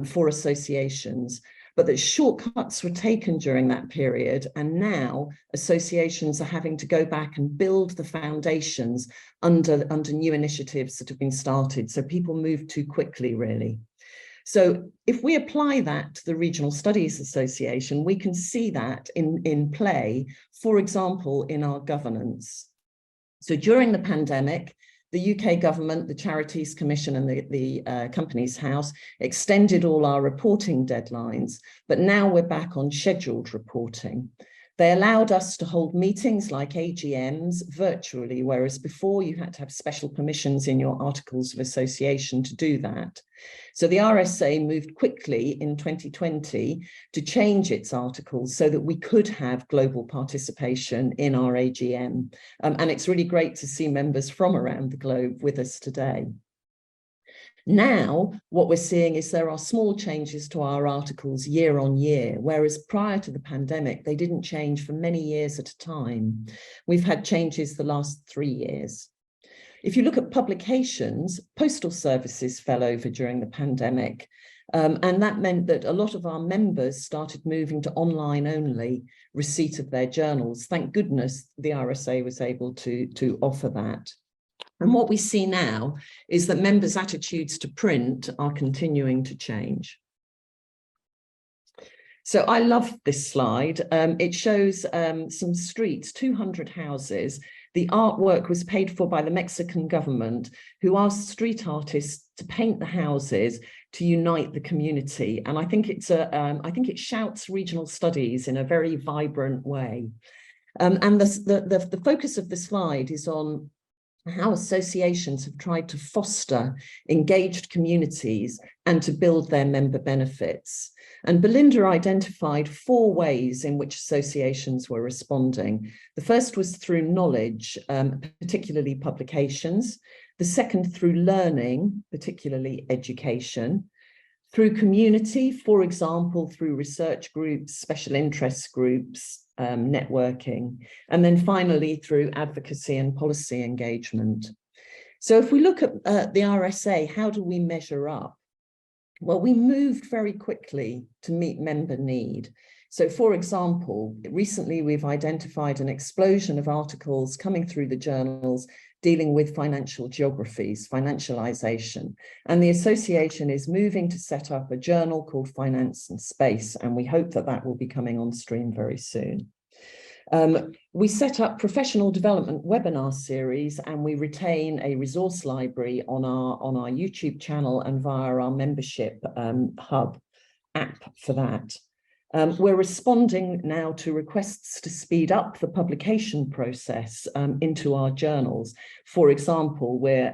for associations, but that shortcuts were taken during that period. And now associations are having to go back and build the foundations under new initiatives that have been started. So people move too quickly, really. So if we apply that to the Regional Studies Association, we can see that in play, for example, in our governance. So during the pandemic, the UK government, the Charities Commission and the Companies House extended all our reporting deadlines, but now we're back on scheduled reporting. They allowed us to hold meetings like AGMs virtually, whereas before you had to have special permissions in your articles of association to do that. So the RSA moved quickly in 2020 to change its articles so that we could have global participation in our AGM. And it's really great to see members from around the globe with us today. Now, what we're seeing is there are small changes to our articles year on year, whereas prior to the pandemic, they didn't change for many years at a time. We've had changes the last 3 years. If you look at publications, postal services fell over during the pandemic, and that meant that a lot of our members started moving to online only receipt of their journals. Thank goodness the RSA was able to offer that. And what we see now is that members' attitudes to print are continuing to change. So I love this slide. It shows some streets, 200 houses. The artwork was paid for by the Mexican government, who asked street artists to paint the houses to unite the community. And I think it shouts regional studies in a very vibrant way. And the focus of the slide is on how associations have tried to foster engaged communities and to build their member benefits. And Belinda identified 4 ways in which associations were responding. The first was through knowledge, particularly publications. The second through learning, particularly education. Through community, for example, through research groups, special interest groups, networking, and then finally through advocacy and policy engagement. So if we look at the RSA, how do we measure up? Well, we moved very quickly to meet member need. So for example, recently we've identified an explosion of articles coming through the journals dealing with financial geographies, financialization. And the association is moving to set up a journal called Finance and Space, and we hope that that will be coming on stream very soon. We set up professional development webinar series, and we retain a resource library on our YouTube channel and via our membership hub app for that. We're responding now to requests to speed up the publication process into our journals. For example, we're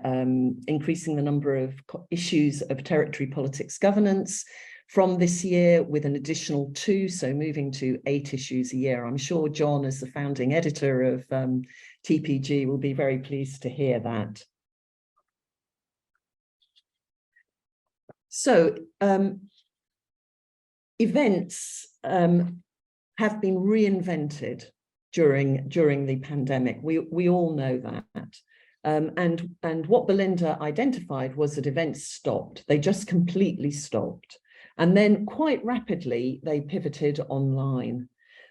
increasing the number of issues of territory politics governance from this year with an additional 2, so moving to 8 issues a year. I'm sure John, as the founding editor of TPG, will be very pleased to hear that. So, events have been reinvented during the pandemic. We all know that. And what Belinda identified was that events stopped. They just completely stopped. And then quite rapidly, they pivoted online.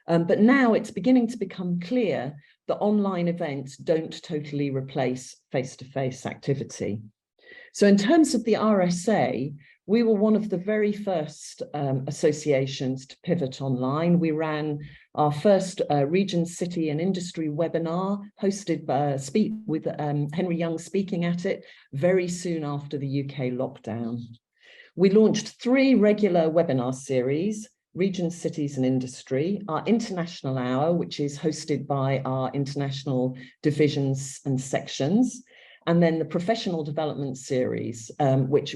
But now it's beginning to become clear that online events don't totally replace face-to-face activity. So in terms of the RSA, we were one of the very first associations to pivot online. We ran our first region, city and industry webinar hosted with Henry Young speaking at it very soon after the UK lockdown. We launched 3 regular webinar series, Regions, Cities and Industry, our International Hour, which is hosted by our international divisions and sections, and then the Professional Development Series, which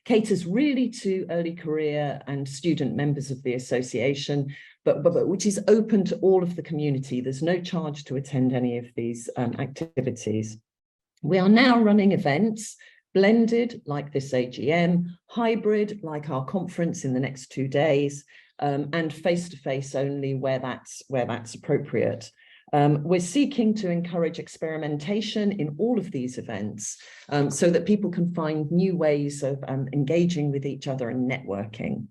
caters really to early career and student members of the association, but which is open to all of the community. There's no charge to attend any of these activities. We are now running events, blended like this AGM, hybrid like our conference in the next 2 days, and face-to-face only where that's appropriate. We're seeking to encourage experimentation in all of these events so that people can find new ways of engaging with each other and networking.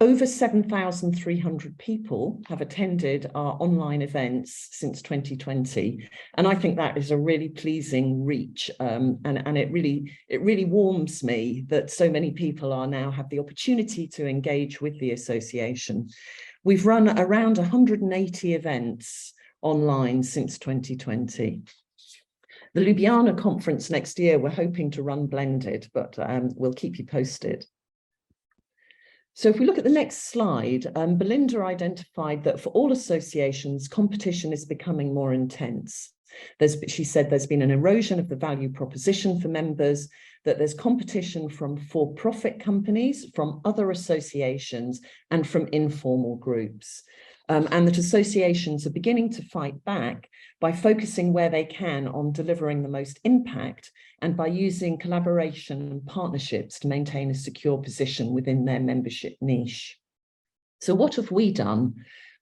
Over 7,300 people have attended our online events since 2020, and I think that is a really pleasing reach, and it really warms me that so many people now have the opportunity to engage with the association. We've run around 180 events online since 2020. The Ljubljana conference next year, we're hoping to run blended, but we'll keep you posted. So if we look at the next slide, Belinda identified that for all associations, competition is becoming more intense. She said there's been an erosion of the value proposition for members, that there's competition from for-profit companies, from other associations, and from informal groups. And that associations are beginning to fight back by focusing where they can on delivering the most impact and by using collaboration and partnerships to maintain a secure position within their membership niche. So what have we done?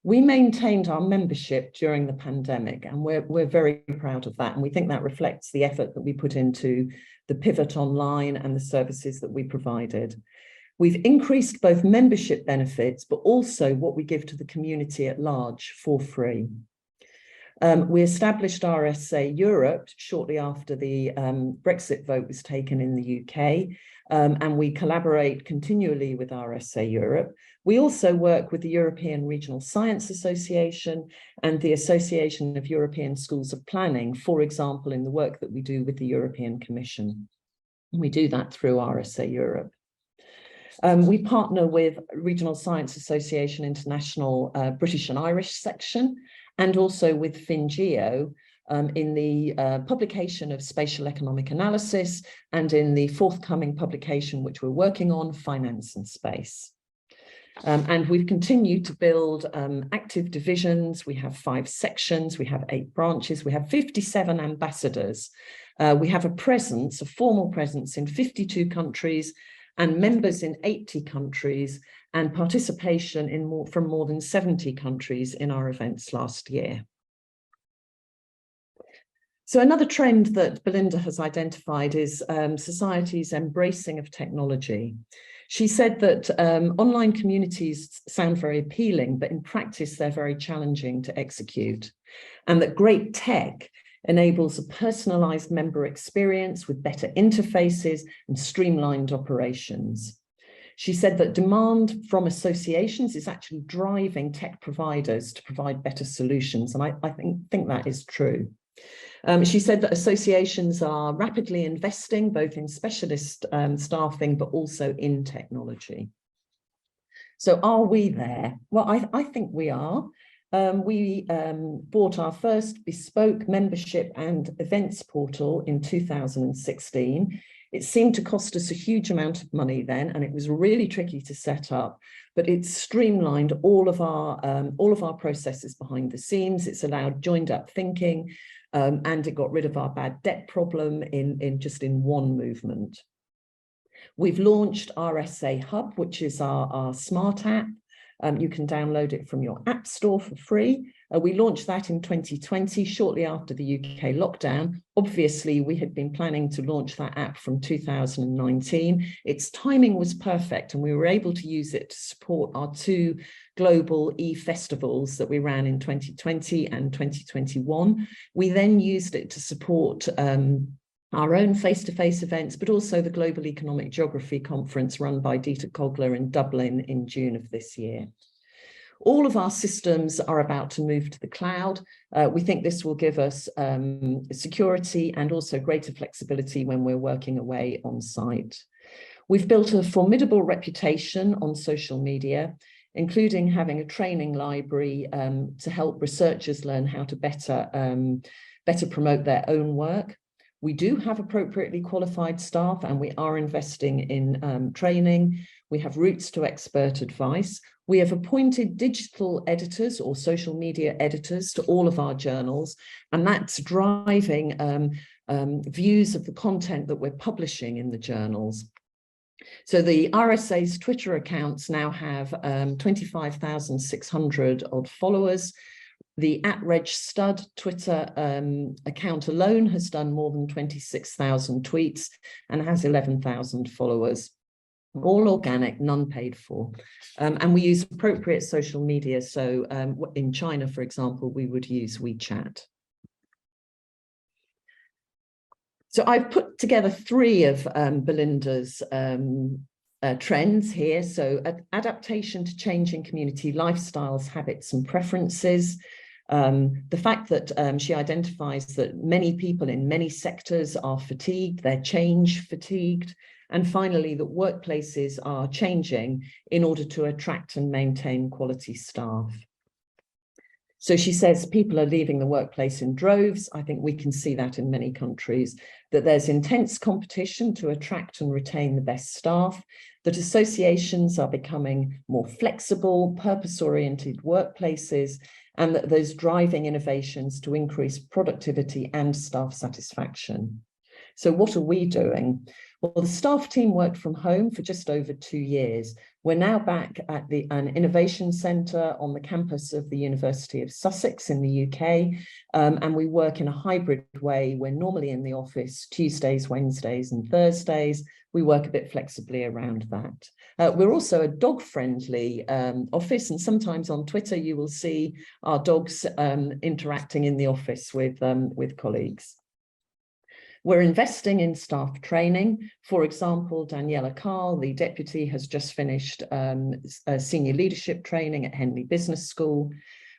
We maintained our membership during the pandemic, and we're very proud of that. And we think that reflects the effort that we put into the pivot online and the services that we provided. We've increased both membership benefits, but also what we give to the community at large for free. We established RSA Europe shortly after the Brexit vote was taken in the UK, and we collaborate continually with RSA Europe. We also work with the European Regional Science Association and the Association of European Schools of Planning, for example, in the work that we do with the European Commission. And we do that through RSA Europe. We partner with Regional Science Association International British and Irish section, and also with FinGeo in the publication of spatial economic analysis and in the forthcoming publication, which we're working on, Finance and Space. And we've continued to build active divisions. We have 5 sections, we have 8 branches, we have 57 ambassadors. We have a formal presence in 52 countries, and members in 80 countries, and participation from more than 70 countries in our events last year. So another trend that Belinda has identified is society's embracing of technology. She said that online communities sound very appealing, but in practice, they're very challenging to execute, and that great tech enables a personalized member experience with better interfaces and streamlined operations. She said that demand from associations is actually driving tech providers to provide better solutions, and I think that is true. She said that associations are rapidly investing both in specialist staffing, but also in technology. So are we there? Well, I think we are. We bought our first bespoke membership and events portal in 2016. It seemed to cost us a huge amount of money then, and it was really tricky to set up, but it's streamlined all of our processes behind the scenes. It's allowed joined up thinking, and it got rid of our bad debt problem in just one movement. We've launched RSA Hub, which is our smart app. You can download it from your app store for free. We launched that in 2020, shortly after the UK lockdown. Obviously, we had been planning to launch that app from 2019. Its timing was perfect, and we were able to use it to support our 2 global e-festivals that we ran in 2020 and 2021. We then used it to support our own face-to-face events, but also the Global Economic Geography Conference run by Dieter Kogler in Dublin in June of this year. All of our systems are about to move to the cloud. We think this will give us security and also greater flexibility when we're working away on site. We've built a formidable reputation on social media, including having a training library to help researchers learn how to better promote their own work. We do have appropriately qualified staff, and we are investing in training. We have routes to expert advice. We have appointed digital editors or social media editors to all of our journals, and that's driving views of the content that we're publishing in the journals. So the RSA's Twitter accounts now have 25,600 odd followers. The @RegStud Twitter account alone has done more than 26,000 tweets and has 11,000 followers, all organic, none paid for. And we use appropriate social media. So in China, for example, we would use WeChat. So I've put together 3 of Belinda's trends here. So adaptation to changing community lifestyles, habits and preferences. The fact that she identifies that many people in many sectors are fatigued, they're change fatigued. And finally, that workplaces are changing in order to attract and maintain quality staff. So she says people are leaving the workplace in droves. I think we can see that in many countries, that there's intense competition to attract and retain the best staff, that associations are becoming more flexible, purpose-oriented workplaces, and that there's driving innovations to increase productivity and staff satisfaction. So what are we doing? Well, the staff team worked from home for just over 2 years. We're now back at an innovation centre on the campus of the University of Sussex in the UK, and we work in a hybrid way. We're normally in the office Tuesdays, Wednesdays and Thursdays. We work a bit flexibly around that. We're also a dog-friendly office, and sometimes on Twitter you will see our dogs interacting in the office with colleagues. We're investing in staff training. For example, Daniela Carl, the deputy, has just finished senior leadership training at Henley Business School.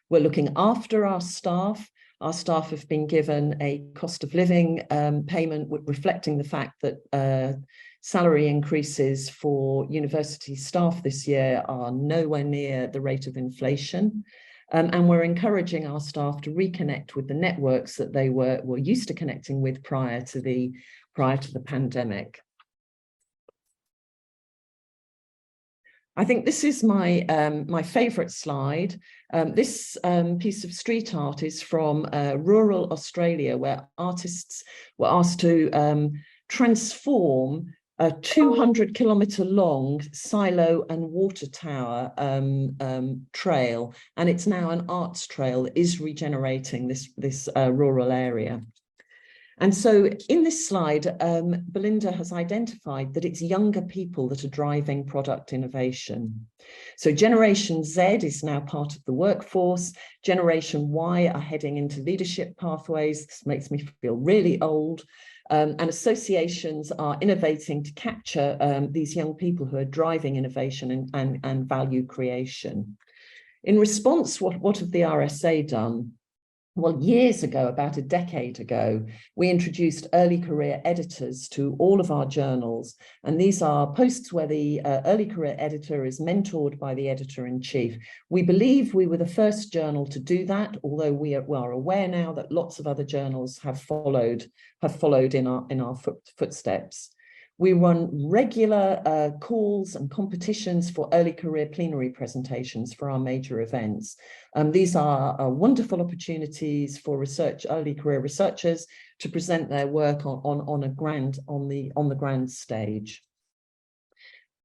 We're looking after our staff. Our staff have been given a cost of living payment reflecting the fact that salary increases for university staff this year are nowhere near the rate of inflation. And we're encouraging our staff to reconnect with the networks that they were used to connecting with prior to the pandemic. I think this is my my favourite slide. This piece of street art is from rural Australia, where artists were asked to transform a 200-kilometre long silo and water tower trail, and it's now an arts trail that is regenerating this rural area. And so in this slide, Belinda has identified that it's younger people that are driving product innovation. So Generation Z is now part of the workforce. Generation Y are heading into leadership pathways. This makes me feel really old. And associations are innovating to capture these young people who are driving innovation and value creation. In response, what have the RSA done? Well, years ago, about a decade ago, we introduced early career editors to all of our journals. And these are posts where the early career editor is mentored by the editor-in-chief. We believe we were the first journal to do that, although we are aware now that lots of other journals have followed in our footsteps. We run regular calls and competitions for early career plenary presentations for our major events. These are wonderful opportunities for early career researchers to present their work on the grand stage.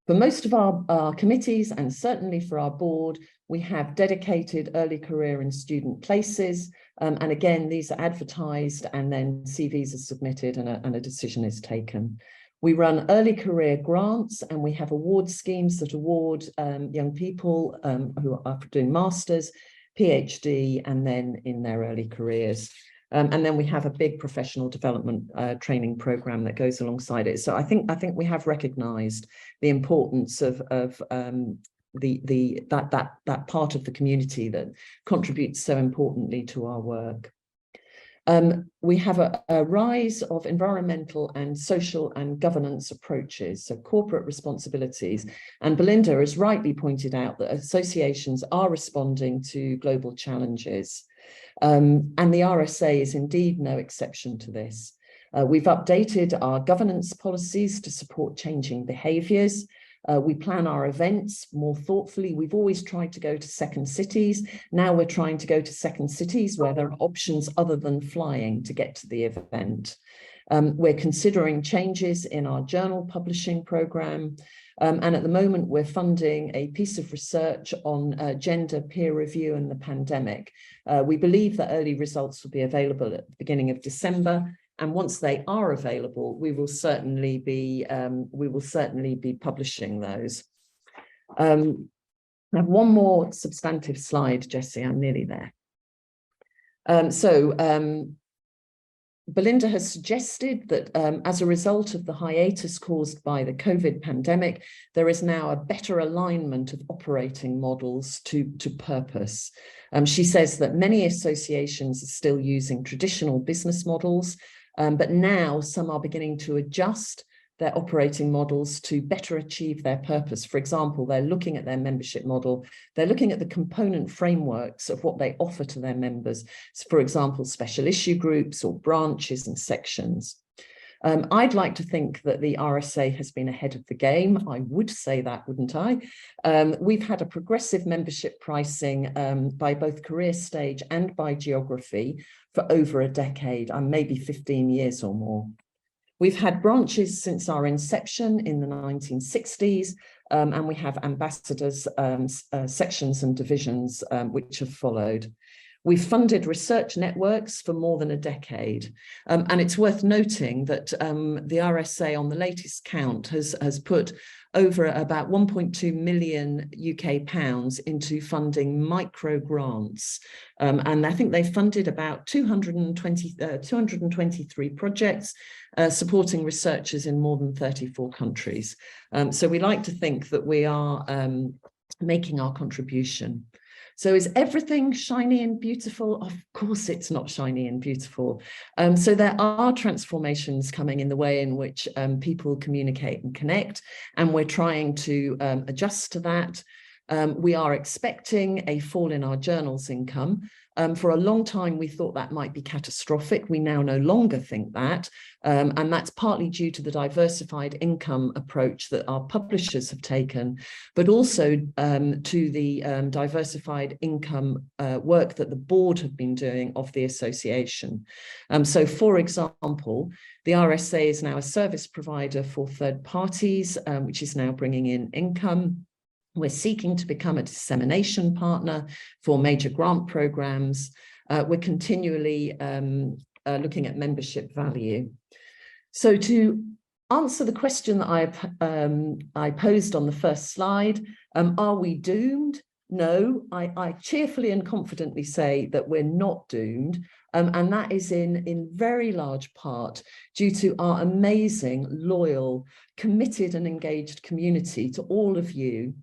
For most of our committees, and certainly for our board, we have dedicated early career and student places. And again, these are advertised, and then CVs are submitted and a decision is taken. We run early career grants, and we have award schemes that award young people who are doing masters, PhD, and then in their early careers. And then we have a big professional development training program that goes alongside it. So I think we have recognised the importance of that part of the community that contributes so importantly to our work. We have a rise of environmental and social and governance approaches, so corporate responsibilities. And Belinda has rightly pointed out that associations are responding to global challenges. And the RSA is indeed no exception to this. We've updated our governance policies to support changing behaviours. We plan our events more thoughtfully. We've always tried to go to second cities. Now we're trying to go to second cities where there are options other than flying to get to the event. We're considering changes in our journal publishing programme. And at the moment, we're funding a piece of research on gender peer review and the pandemic. We believe that early results will be available at the beginning of December. And once they are available, we will certainly be publishing those. I have one more substantive slide, Jessie. I'm nearly there. Belinda has suggested that as a result of the hiatus caused by the COVID pandemic, there is now a better alignment of operating models to purpose. She says that many associations are still using traditional business models, but now some are beginning to adjust their operating models to better achieve their purpose. For example, they're looking at their membership model. They're looking at the component frameworks of what they offer to their members. So for example, special issue groups or branches and sections. I'd like to think that the RSA has been ahead of the game. I would say that, wouldn't I? We've had a progressive membership pricing by both career stage and by geography for over a decade, and maybe 15 years or more. We've had branches since our inception in the 1960s, and we have ambassadors, sections and divisions which have followed. We've funded research networks for more than a decade. And it's worth noting that the RSA on the latest count has put over about 1.2 million UK pounds into funding micro grants. And I think they funded about 223 projects supporting researchers in more than 34 countries. So we like to think that we are making our contribution. So is everything shiny and beautiful? Of course it's not shiny and beautiful. So there are transformations coming in the way in which people communicate and connect, and we're trying to adjust to that. We are expecting a fall in our journal's income. For a long time, we thought that might be catastrophic. We now no longer think that, and that's partly due to the diversified income approach that our publishers have taken, but also to the diversified income work that the board have been doing of the association. So, for example, the RSA is now a service provider for third parties, which is now bringing in income. We're seeking to become a dissemination partner for major grant programs. We're continually looking at membership value. So to answer the question that I posed on the first slide, are we doomed? No, I cheerfully and confidently say that we're not doomed. And that is in very large part due to our amazing, loyal, committed and engaged community, to all of you.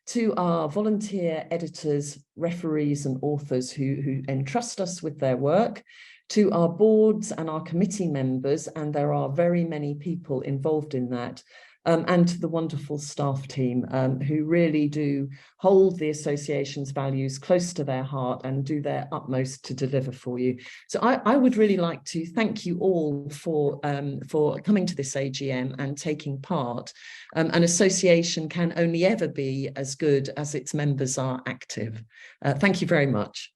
to our volunteer editors, referees and authors who entrust us with their work, to our boards and our committee members, and there are very many people involved in that, and to the wonderful staff team who really do hold the association's values close to their heart and do their utmost to deliver for you. So I would really like to thank you all for coming to this AGM and taking part. An association can only ever be as good as its members are active. Thank you very much.